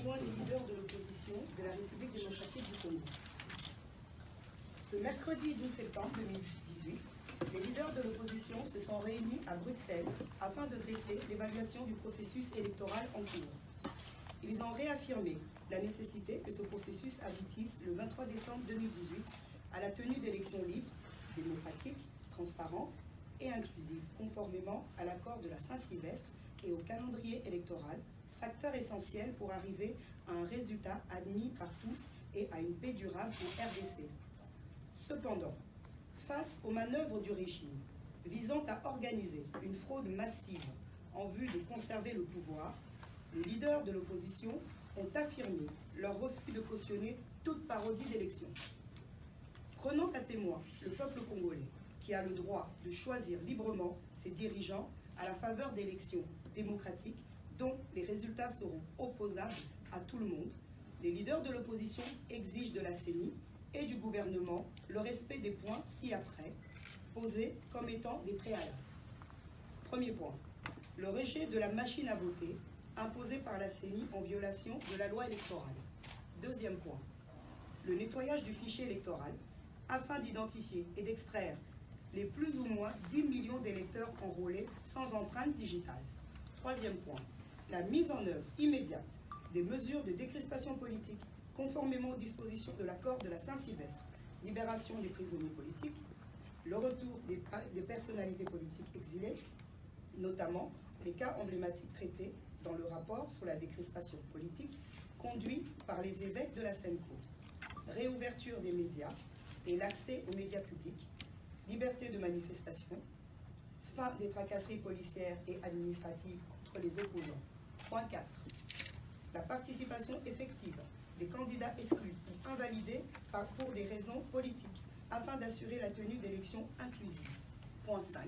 rejoint les leaders de l'opposition de la République démocratique du Congo. Ce mercredi 12 septembre 2018, les leaders de l'opposition se sont réunis à Bruxelles afin de dresser l'évaluation du processus électoral en cours. Ils ont réaffirmé la nécessité que ce processus aboutisse le 23 décembre 2018 à la tenue d'élections libres, démocratiques, transparentes et inclusives, conformément à l'accord de la Saint-Sylvestre et au calendrier électoral, facteur essentiel pour arriver à un résultat admis par tous et à une paix durable en RDC. Cependant, face aux manœuvres du régime visant à organiser une fraude massive en vue de conserver le pouvoir, les leaders de l'opposition ont affirmé leur refus de cautionner toute parodie d'élection. Prenant à témoin le peuple congolais, qui a le droit de choisir librement ses dirigeants à la faveur d'élections démocratiques dont les résultats seront opposables à tout le monde, les leaders de l'opposition exigent de la CENI et du gouvernement le respect des points ci-après, posés comme étant des préalables. Premier point, le rejet de la machine à voter imposée par la CENI en violation de la loi électorale. Deuxième point, le nettoyage du fichier électoral afin d'identifier et d'extraire les plus ou moins 10 millions d'électeurs enrôlés sans empreinte digitale. Troisième point, la mise en œuvre immédiate des mesures de décrispation politique conformément aux dispositions de l'accord de la Saint-Sylvestre, libération des prisonniers politiques, le retour des personnalités politiques exilées, notamment les cas emblématiques traités dans le rapport sur la décrispation politique conduit par les évêques de la SENCO, réouverture des médias et l'accès aux médias publics, liberté de manifestation, fin des tracasseries policières et administratives contre les opposants. Point 4. La participation effective des candidats exclus ou invalidés pour des raisons politiques, afin d'assurer la tenue d'élections inclusives. Point 5.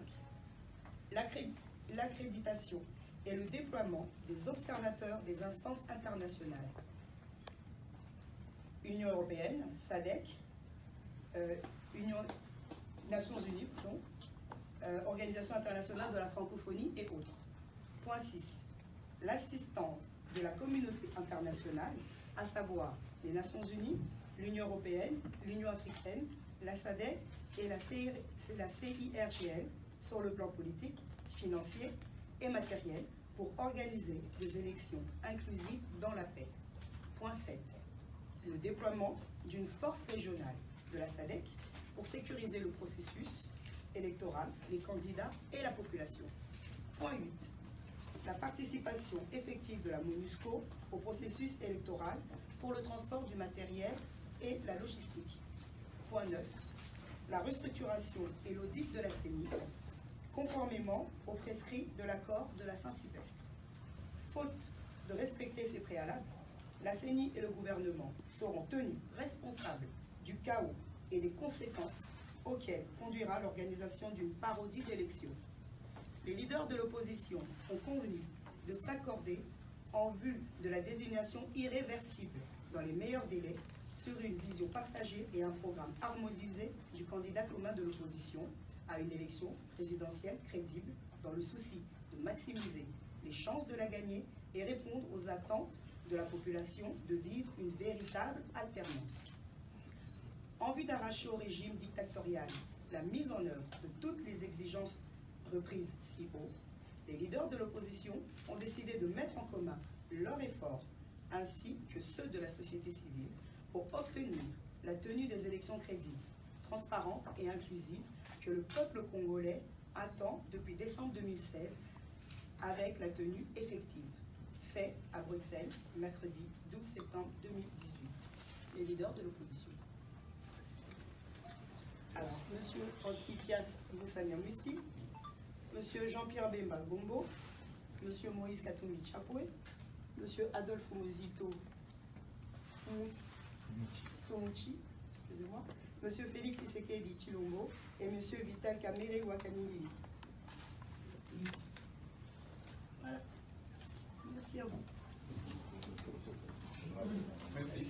L'accréditation et le déploiement des observateurs des instances internationales. Union européenne, SADC, Nations Unies, Organisation internationale de la francophonie et autres. Point 6. L'assistance de la communauté internationale, à savoir les Nations Unies, l'Union européenne, l'Union africaine, la SADC et la CIRGL sur le plan politique, financier et matériel pour organiser des élections inclusives dans la paix. Point 7. Le déploiement d'une force régionale de la SADC pour sécuriser le processus électoral, les candidats et la population. Point 8. La participation effective de la MONUSCO au processus électoral pour le transport du matériel et la logistique. Point 9. La restructuration et l'audit de la CENI, conformément aux prescrits de l'accord de la Saint-Sylvestre. Faute de respecter ces préalables, la CENI et le gouvernement seront tenus responsables du chaos et des conséquences auxquelles conduira l'organisation d'une parodie d'élection. Les leaders de l'opposition ont convenu de s'accorder en vue de la désignation irréversible dans les meilleurs délais sur une vision partagée et un programme harmonisé du candidat commun de l'opposition à une élection présidentielle crédible dans le souci de maximiser les chances de la gagner et répondre aux attentes de la population de vivre une véritable alternance. En vue d'arracher au régime dictatorial la mise en œuvre de toutes les exigences reprises si haut, les leaders de l'opposition ont décidé de mettre en commun leurs efforts ainsi que ceux de la société civile pour obtenir la tenue des élections crédibles, transparentes et inclusives que le peuple congolais attend depuis décembre 2016 avec la tenue effective. Fait à Bruxelles, mercredi 12 septembre 2018. Les leaders de l'opposition. Alors, M. Antipias Moussanyamousti, M. Jean-Pierre Bemba Gombo, M. Moïse Katumbi Chapoué, M. Adolphe Mozito Fumuchi, excusez-moi, M. Félix Tshisekedi Chilombo et M. Vital Kamerhe Wakaningili. Voilà. Merci à vous. Merci.